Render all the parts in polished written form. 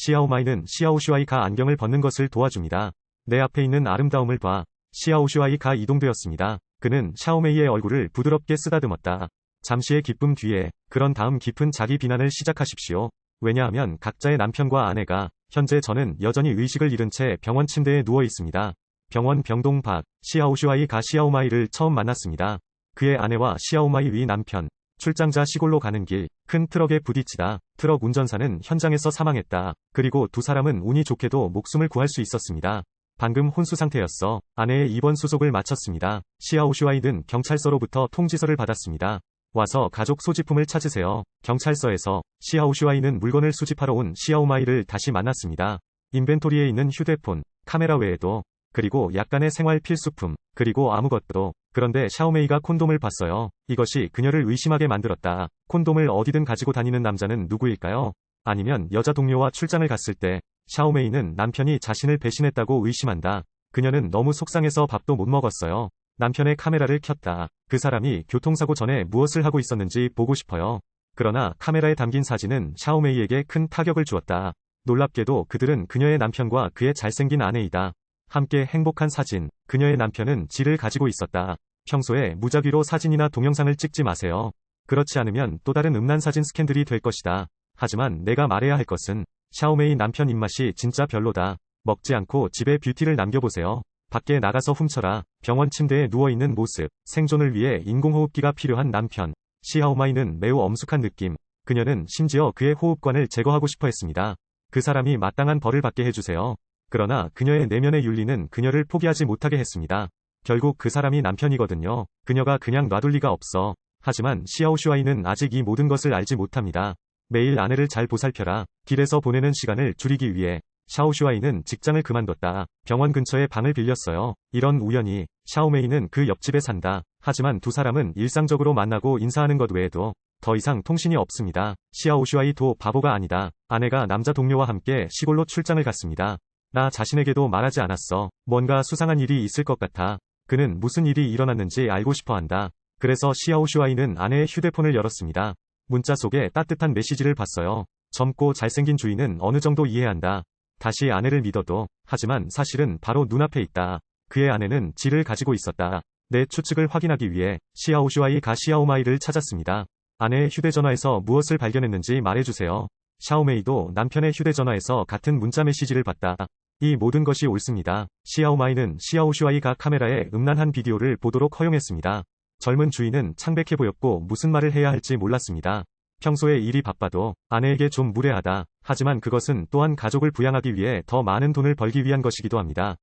시아오마이는 시아오슈아이가 안경을 벗는 것을 도와줍니다. 내 앞에 있는 아름다움을 봐. 시아오슈아이가 이동되었습니다. 그는 샤오메이의 얼굴을 부드럽게 쓰다듬었다. 잠시의 기쁨 뒤에 그런 다음 깊은 자기 비난을 시작하십시오. 왜냐하면 각자의 남편과 아내가 현재 저는 여전히 의식을 잃은 채 병원 침대에 누워 있습니다. 병원 병동 밖 시아오슈아이가 시아오마이를 처음 만났습니다. 그의 아내와 시아오마이 위 남편. 출장자 시골로 가는 길, 큰 트럭에 부딪히다 트럭 운전사는 현장에서 사망했다. 그리고 두 사람은 운이 좋게도 목숨을 구할 수 있었습니다. 방금 혼수 상태였어. 아내의 입원 수속을 마쳤습니다. 시아오슈아이는 경찰서로부터 통지서를 받았습니다. 와서 가족 소지품을 찾으세요. 경찰서에서 시아오슈아이는 물건을 수집하러 온 시아오마이를 다시 만났습니다. 인벤토리에 있는 휴대폰, 카메라 외에도, 그리고 약간의 생활 필수품, 그리고 아무것도. 그런데 샤오메이가 콘돔을 봤어요. 이것이 그녀를 의심하게 만들었다. 콘돔을 어디든 가지고 다니는 남자는 누구일까요? 아니면 여자 동료와 출장을 갔을 때 샤오메이는 남편이 자신을 배신했다고 의심한다. 그녀는 너무 속상해서 밥도 못 먹었어요. 남편의 카메라를 켰다. 그 사람이 교통사고 전에 무엇을 하고 있었는지 보고 싶어요. 그러나 카메라에 담긴 사진은 샤오메이에게 큰 타격을 주었다. 놀랍게도 그들은 그녀의 남편과 그의 잘생긴 아내이다. 함께 행복한 사진. 그녀의 남편은 지를 가지고 있었다. 평소에 무작위로 사진이나 동영상을 찍지 마세요. 그렇지 않으면 또 다른 음란 사진 스캔들이 될 것이다. 하지만 내가 말해야 할 것은 샤오메이 남편 입맛이 진짜 별로다. 먹지 않고 집에 뷰티를 남겨보세요. 밖에 나가서 훔쳐라. 병원 침대에 누워있는 모습. 생존을 위해 인공호흡기가 필요한 남편. 시아오마이는 매우 엄숙한 느낌. 그녀는 심지어 그의 호흡관을 제거하고 싶어 했습니다. 그 사람이 마땅한 벌을 받게 해주세요. 그러나 그녀의 내면의 윤리는 그녀를 포기하지 못하게 했습니다. 결국 그 사람이 남편이거든요. 그녀가 그냥 놔둘 리가 없어. 하지만 시아오슈아이는 아직 이 모든 것을 알지 못합니다. 매일 아내를 잘 보살펴라. 길에서 보내는 시간을 줄이기 위해 샤오슈아이는 직장을 그만뒀다. 병원 근처에 방을 빌렸어요. 이런 우연히 샤오메이는 그 옆집에 산다. 하지만 두 사람은 일상적으로 만나고 인사하는 것 외에도 더 이상 통신이 없습니다. 시아오슈아이도 바보가 아니다. 아내가 남자 동료와 함께 시골로 출장을 갔습니다. 나 자신에게도 말하지 않았어. 뭔가 수상한 일이 있을 것 같아. 그는 무슨 일이 일어났는지 알고 싶어 한다. 그래서 시아오슈아이는 아내의 휴대폰을 열었습니다. 문자 속에 따뜻한 메시지를 봤어요. 젊고 잘생긴 주인은 어느 정도 이해한다. 다시 아내를 믿어도. 하지만 사실은 바로 눈앞에 있다. 그의 아내는 지를 가지고 있었다. 내 추측을 확인하기 위해 시아오슈아이가 시아오마이를 찾았습니다. 아내의 휴대전화에서 무엇을 발견했는지 말해주세요. 샤오메이도 남편의 휴대전화에서 같은 문자 메시지를 봤다. 이 모든 것이 옳습니다. 시아오마이는 시아오슈아이가 카메라에 음란한 비디오를 보도록 허용했습니다. 젊은 주인은 창백해 보였고 무슨 말을 해야 할지 몰랐습니다. 평소에 일이 바빠도 아내에게 좀 무례하다. 하지만 그것은 또한 가족을 부양하기 위해 더 많은 돈을 벌기 위한 것이기도 합니다.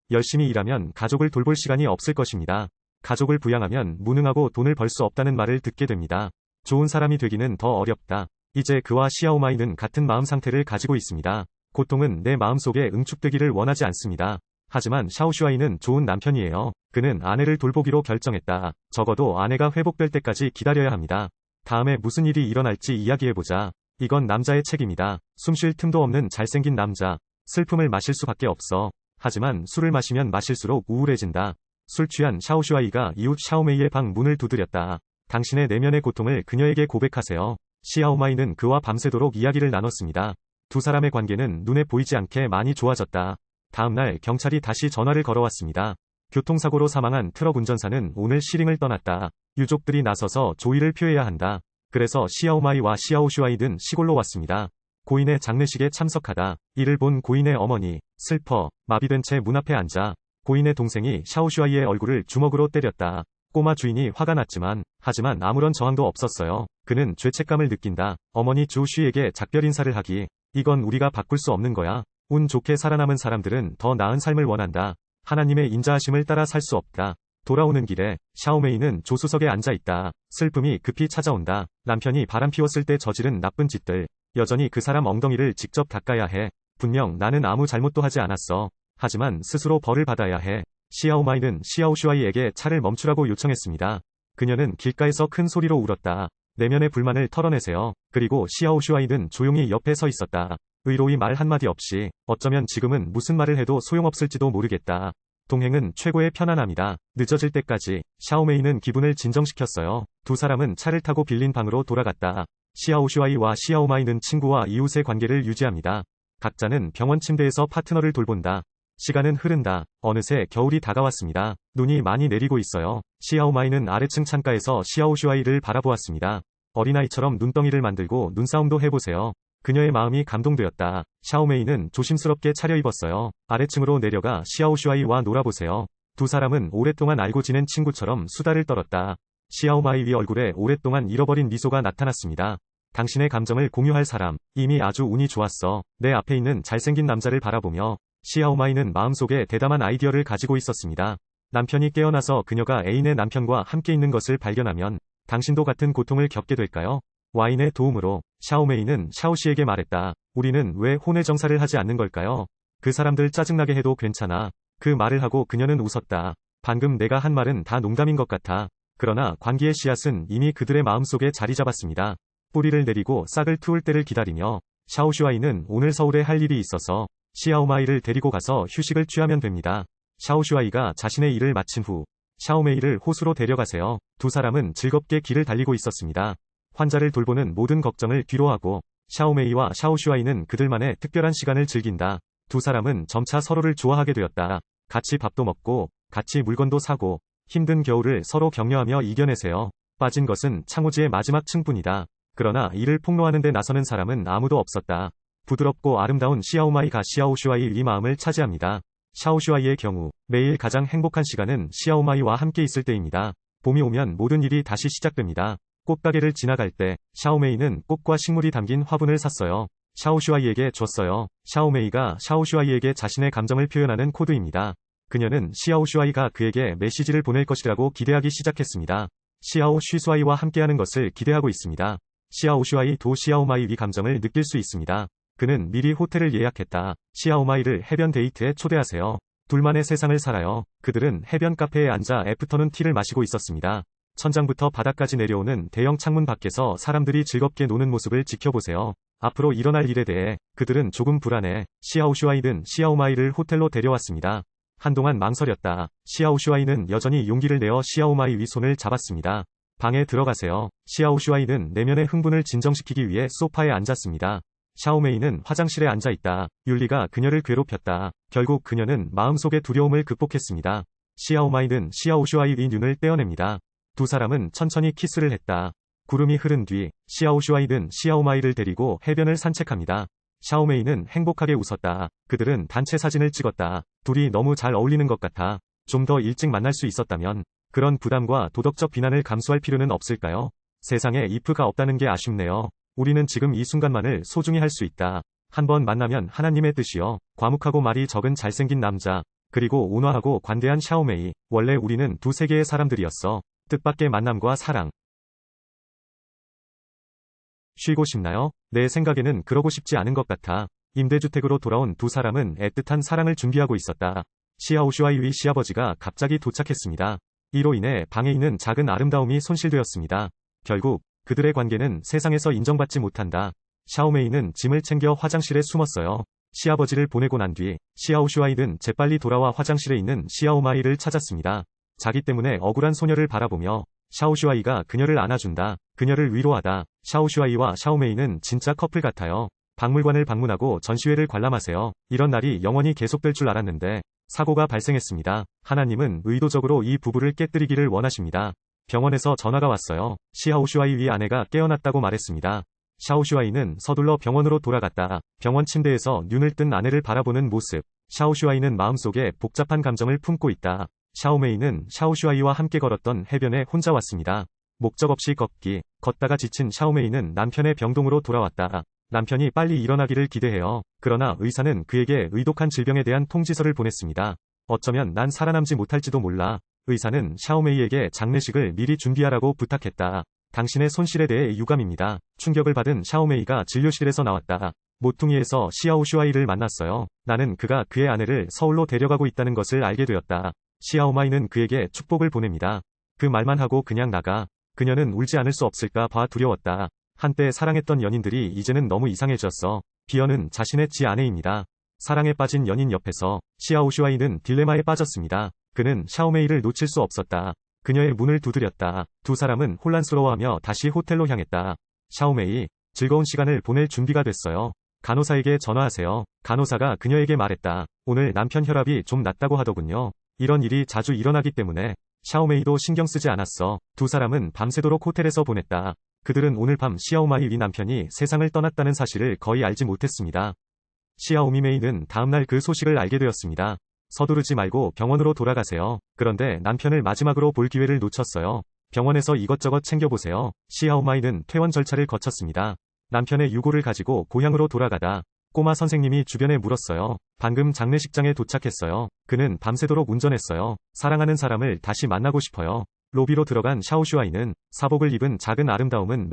열심히 일하면 가족을 돌볼 시간이 없을 것입니다. 가족을 부양하면 무능하고 돈을 벌 수 없다는 말을 듣게 됩니다. 좋은 사람이 되기는 더 어렵다. 이제 그와 시아오마이는 같은 마음 상태를 가지고 있습니다. 고통은 내 마음속에 응축되기를 원하지 않습니다. 하지만 샤오슈아이는 좋은 남편이에요. 그는 아내를 돌보기로 결정했다. 적어도 아내가 회복될 때까지 기다려야 합니다. 다음에 무슨 일이 일어날지 이야기해보자. 이건 남자의 책임이다. 숨 쉴 틈도 없는 잘생긴 남자. 슬픔을 마실 수밖에 없어. 하지만 술을 마시면 마실수록 우울해진다. 술 취한 샤오슈아이가 이웃 샤오메이의 방 문을 두드렸다. 당신의 내면의 고통을 그녀에게 고백하세요. 시아오마이는 그와 밤새도록 이야기를 나눴습니다. 두 사람의 관계는 눈에 보이지 않게 많이 좋아졌다. 다음날 경찰이 다시 전화를 걸어왔습니다. 교통사고로 사망한 트럭 운전사는 오늘 시링을 떠났다. 유족들이 나서서 조의를 표해야 한다. 그래서 시아오마이와 시아오슈아이는 시골로 왔습니다. 고인의 장례식에 참석하다. 이를 본 고인의 어머니, 슬퍼, 마비된 채 문 앞에 앉아. 고인의 동생이 샤오슈아이의 얼굴을 주먹으로 때렸다. 꼬마 주인이 화가 났지만, 하지만 아무런 저항도 없었어요. 그는 죄책감을 느낀다. 어머니 주쉬에게 작별 인사를 하기. 이건 우리가 바꿀 수 없는 거야. 운 좋게 살아남은 사람들은 더 나은 삶을 원한다. 하나님의 인자하심을 따라 살 수 없다. 돌아오는 길에 샤오메이는 조수석에 앉아있다. 슬픔이 급히 찾아온다. 남편이 바람 피웠을 때 저지른 나쁜 짓들. 여전히 그 사람 엉덩이를 직접 닦아야 해. 분명 나는 아무 잘못도 하지 않았어. 하지만 스스로 벌을 받아야 해. 시아오마이는 시아오슈아이에게 차를 멈추라고 요청했습니다. 그녀는 길가에서 큰 소리로 울었다. 내면의 불만을 털어내세요. 그리고 시아오슈아이는 조용히 옆에 서 있었다. 의로이 말 한마디 없이. 어쩌면 지금은 무슨 말을 해도 소용없을지도 모르겠다. 동행은 최고의 편안함이다. 늦어질 때까지 샤오메이는 기분을 진정시켰어요. 두 사람은 차를 타고 빌린 방으로 돌아갔다. 시아오슈아이와 시아오마이는 친구와 이웃의 관계를 유지합니다. 각자는 병원 침대에서 파트너를 돌본다. 시간은 흐른다. 어느새 겨울이 다가왔습니다. 눈이 많이 내리고 있어요. 시아오마이는 아래층 창가에서 시아오슈아이를 바라보았습니다. 어린아이처럼 눈덩이를 만들고 눈싸움도 해보세요. 그녀의 마음이 감동되었다. 샤오메이는 조심스럽게 차려입었어요. 아래층으로 내려가 시아오슈아이와 놀아보세요. 두 사람은 오랫동안 알고 지낸 친구처럼 수다를 떨었다. 시아오마이의 얼굴에 오랫동안 잃어버린 미소가 나타났습니다. 당신의 감정을 공유할 사람, 이미 아주 운이 좋았어. 내 앞에 있는 잘생긴 남자를 바라보며 시아오마이는 마음속에 대담한 아이디어를 가지고 있었습니다. 남편이 깨어나서 그녀가 애인의 남편과 함께 있는 것을 발견하면 당신도 같은 고통을 겪게 될까요? 와인의 도움으로 샤오메이는 샤오씨에게 말했다. 우리는 왜 혼외 정사를 하지 않는 걸까요? 그 사람들 짜증나게 해도 괜찮아. 그 말을 하고 그녀는 웃었다. 방금 내가 한 말은 다 농담인 것 같아. 그러나 관계의 씨앗은 이미 그들의 마음속에 자리 잡았습니다. 뿌리를 내리고 싹을 틔울 때를 기다리며 샤오슈아이는 오늘 서울에 할 일이 있어서 시아오마이를 데리고 가서 휴식을 취하면 됩니다. 샤오슈아이가 자신의 일을 마친 후 샤오메이를 호수로 데려가세요. 두 사람은 즐겁게 길을 달리고 있었습니다. 환자를 돌보는 모든 걱정을 뒤로하고 샤오메이와 샤오슈아이는 그들만의 특별한 시간을 즐긴다. 두 사람은 점차 서로를 좋아하게 되었다. 같이 밥도 먹고 같이 물건도 사고 힘든 겨울을 서로 격려하며 이겨내세요. 빠진 것은 창호지의 마지막 층뿐이다. 그러나 이를 폭로하는 데 나서는 사람은 아무도 없었다. 부드럽고 아름다운 시아오마이가 시아오슈아이의 마음을 차지합니다. 샤오슈아이의 경우 매일 가장 행복한 시간은 시아오마이와 함께 있을 때입니다. 봄이 오면 모든 일이 다시 시작됩니다. 꽃가게를 지나갈 때 샤오메이는 꽃과 식물이 담긴 화분을 샀어요. 샤오슈아이에게 줬어요. 샤오메이가 샤오슈아이에게 자신의 감정을 표현하는 코드입니다. 그녀는 시아오슈아이가 그에게 메시지를 보낼 것이라고 기대하기 시작했습니다. 시아오슈아이와 함께하는 것을 기대하고 있습니다. 시아오슈아이도 시아오마이의 감정을 느낄 수 있습니다. 그는 미리 호텔을 예약했다. 시아오마이를 해변 데이트에 초대하세요. 둘만의 세상을 살아요. 그들은 해변 카페에 앉아 애프터눈 티를 마시고 있었습니다. 천장부터 바닥까지 내려오는 대형 창문 밖에서 사람들이 즐겁게 노는 모습을 지켜보세요. 앞으로 일어날 일에 대해 그들은 조금 불안해. 시아오슈아이는 시아오마이를 호텔로 데려왔습니다. 한동안 망설였다. 시아오슈아이는 여전히 용기를 내어 시아오마이의 손을 잡았습니다. 방에 들어가세요. 시아오슈아이는 내면의 흥분을 진정시키기 위해 소파에 앉았습니다. 샤오메이는 화장실에 앉아있다. 율리가 그녀를 괴롭혔다. 결국 그녀는 마음속의 두려움을 극복했습니다. 시아오마이는 시아오슈아이의 눈을 떼어냅니다. 두 사람은 천천히 키스를 했다. 구름이 흐른 뒤 시아오슈아이는 시아오마이를 데리고 해변을 산책합니다. 샤오메이는 행복하게 웃었다. 그들은 단체 사진을 찍었다. 둘이 너무 잘 어울리는 것 같아. 좀 더 일찍 만날 수 있었다면 그런 부담과 도덕적 비난을 감수할 필요는 없을까요? 세상에 if가 없다는 게 아쉽네요. 우리는 지금 이 순간만을 소중히 할 수 있다. 한 번 만나면 하나님의 뜻이요. 과묵하고 말이 적은 잘생긴 남자. 그리고 온화하고 관대한 샤오메이. 원래 우리는 두 세계의 사람들이었어. 뜻밖의 만남과 사랑. 쉬고 싶나요? 내 생각에는 그러고 싶지 않은 것 같아. 임대주택으로 돌아온 두 사람은 애틋한 사랑을 준비하고 있었다. 시아오슈아이의 시아버지가 갑자기 도착했습니다. 이로 인해 방에 있는 작은 아름다움이 손실되었습니다. 결국 그들의 관계는 세상에서 인정받지 못한다. 샤오메이는 짐을 챙겨 화장실에 숨었어요. 시아버지를 보내고 난 뒤 시아오슈아이는 재빨리 돌아와 화장실에 있는 시아오마이를 찾았습니다. 자기 때문에 억울한 소녀를 바라보며 샤오슈아이가 그녀를 안아준다. 그녀를 위로하다. 샤오슈아이와 샤오메이는 진짜 커플 같아요. 박물관을 방문하고 전시회를 관람하세요. 이런 날이 영원히 계속될 줄 알았는데 사고가 발생했습니다. 하나님은 의도적으로 이 부부를 깨뜨리기를 원하십니다. 병원에서 전화가 왔어요. 시아오슈아이의 아내가 깨어났다고 말했습니다. 샤오슈아이는 서둘러 병원으로 돌아갔다. 병원 침대에서 눈을 뜬 아내를 바라보는 모습. 샤오슈아이는 마음속에 복잡한 감정을 품고 있다. 샤오메이는 샤오슈아이와 함께 걸었던 해변에 혼자 왔습니다. 목적 없이 걷다가 지친 샤오메이는 남편의 병동으로 돌아왔다. 남편이 빨리 일어나기를 기대해요. 그러나 의사는 그에게 의독한 질병에 대한 통지서를 보냈습니다. 어쩌면 난 살아남지 못할지도 몰라. 의사는 샤오메이에게 장례식을 미리 준비하라고 부탁했다. 당신의 손실에 대해 유감입니다. 충격을 받은 샤오메이가 진료실에서 나왔다. 모퉁이에서 시아오슈아이를 만났어요. 나는 그가 그의 아내를 서울로 데려가고 있다는 것을 알게 되었다. 시아오마이는 그에게 축복을 보냅니다. 그 말만 하고 그냥 나가. 그녀는 울지 않을 수 없을까 봐 두려웠다. 한때 사랑했던 연인들이 이제는 너무 이상해졌어. 비어는 자신의 아내입니다. 사랑에 빠진 연인 옆에서 시아오슈아이는 딜레마에 빠졌습니다. 그는 샤오메이를 놓칠 수 없었다. 그녀의 문을 두드렸다. 두 사람은 혼란스러워하며 다시 호텔로 향했다. 샤오메이, 즐거운 시간을 보낼 준비가 됐어요. 간호사에게 전화하세요. 간호사가 그녀에게 말했다. 오늘 남편 혈압이 좀 낮다고 하더군요. 이런 일이 자주 일어나기 때문에 샤오메이도 신경 쓰지 않았어. 두 사람은 밤새도록 호텔에서 보냈다. 그들은 오늘 밤 시아오마이 위 남편이 세상을 떠났다는 사실을 거의 알지 못했습니다. 시아오미메이는 다음날 그 소식을 알게 되었습니다. 서두르지 말고 병원으로 돌아가세요. 그런데 남편을 마지막으로 볼 기회를 놓쳤어요. 병원에서 이것저것 챙겨보세요. 시아오마이는 퇴원 절차를 거쳤습니다. 남편의 유고를 가지고 고향으로 돌아가다 꼬마 선생님이 주변에 물었어요. 방금 장례식장에 도착했어요. 그는 밤새도록 운전했어요. 사랑하는 사람을 다시 만나고 싶어요. 로비로 들어간 샤오슈아이는 사복을 입은 작은 아름다움은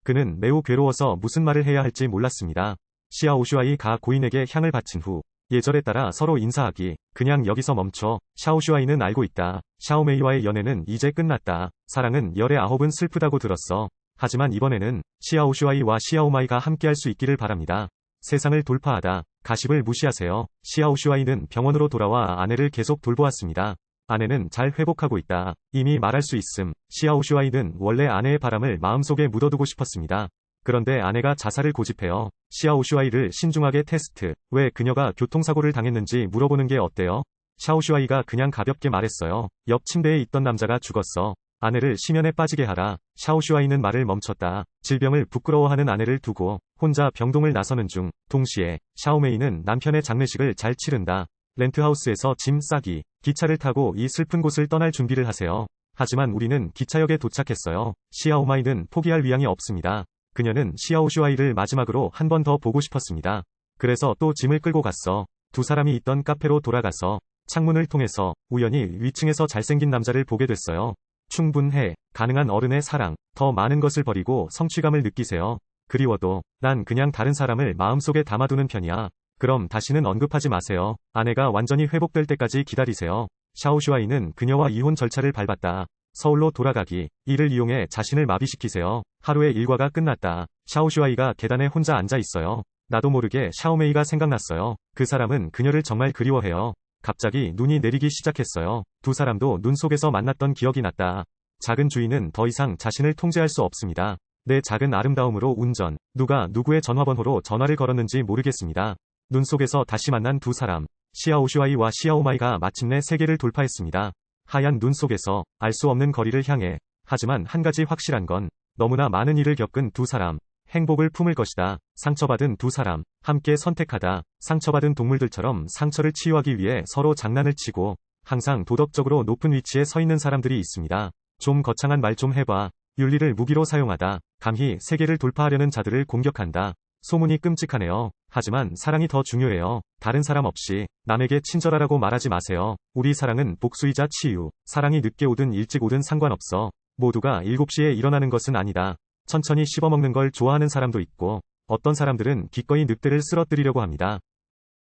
그는 매우 괴로워서 무슨 말을 해야 할지 몰랐습니다. 시아오슈아이가 고인에게 향을 바친 후 예절에 따라 서로 인사하기. 그냥 여기서 멈춰. 샤오슈아이는 알고 있다. 샤오메이와의 연애는 이제 끝났다. 사랑은 열의 아홉은 슬프다고 들었어. 하지만 이번에는 시아오슈아이와 시아오마이가 함께할 수 있기를 바랍니다. 세상을 돌파하다. 가십을 무시하세요. 시아오슈아이는 병원으로 돌아와 아내를 계속 돌보았습니다. 아내는 잘 회복하고 있다. 이미 말할 수 있음. 시아오슈아이는 원래 아내의 바람을 마음속에 묻어두고 싶었습니다. 그런데 아내가 자살을 고집해요. 시아오슈아이를 신중하게 테스트. 왜 그녀가 교통사고를 당했는지 물어보는 게 어때요? 샤오슈아이가 그냥 가볍게 말했어요. 옆 침대에 있던 남자가 죽었어. 아내를 심연에 빠지게 하라. 샤오슈아이는 말을 멈췄다. 질병을 부끄러워하는 아내를 두고 혼자 병동을 나서는 중. 동시에 샤오메이는 남편의 장례식을 잘 치른다. 렌트하우스에서 짐 싸기. 기차를 타고 이 슬픈 곳을 떠날 준비를 하세요. 하지만 우리는 기차역에 도착했어요. 시아오마이는 포기할 위양이 없습니다. 그녀는 시아오슈아이를 마지막으로 한 번 더 보고 싶었습니다. 그래서 또 짐을 끌고 갔어. 두 사람이 있던 카페로 돌아가서 창문을 통해서 우연히 위층에서 잘생긴 남자를 보게 됐어요. 충분해. 가능한 어른의 사랑. 더 많은 것을 버리고 성취감을 느끼세요. 그리워도 난 그냥 다른 사람을 마음속에 담아두는 편이야. 그럼 다시는 언급하지 마세요. 아내가 완전히 회복될 때까지 기다리세요. 샤오슈아이는 그녀와 이혼 절차를 밟았다. 서울로 돌아가기. 이를 이용해 자신을 마비시키세요. 하루의 일과가 끝났다. 샤오슈아이가 계단에 혼자 앉아 있어요. 나도 모르게 샤오메이가 생각났어요. 그 사람은 그녀를 정말 그리워해요. 갑자기 눈이 내리기 시작했어요. 두 사람도 눈 속에서 만났던 기억이 났다. 작은 주인은 더 이상 자신을 통제할 수 없습니다. 내 작은 아름다움으로 운전. 누가 누구의 전화번호로 전화를 걸었는지 모르겠습니다. 눈 속에서 다시 만난 두 사람. 시아오슈아이와 시아오마이가 마침내 세계를 돌파했습니다. 하얀 눈 속에서 알 수 없는 거리를 향해. 하지만 한 가지 확실한 건 너무나 많은 일을 겪은 두 사람. 행복을 품을 것이다. 상처받은 두 사람. 함께 선택하다. 상처받은 동물들처럼 상처를 치유하기 위해 서로 장난을 치고 항상 도덕적으로 높은 위치에 서 있는 사람들이 있습니다. 좀 거창한 말 좀 해봐. 윤리를 무기로 사용하다. 감히 세계를 돌파하려는 자들을 공격한다. 소문이 끔찍하네요. 하지만 사랑이 더 중요해요. 다른 사람 없이 남에게 친절하라고 말하지 마세요. 우리 사랑은 복수이자 치유. 사랑이 늦게 오든 일찍 오든 상관없어. 모두가 7시에 일어나는 것은 아니다. 천천히 씹어먹는 걸 좋아하는 사람도 있고 어떤 사람들은 기꺼이 늑대를 쓰러뜨리려고 합니다.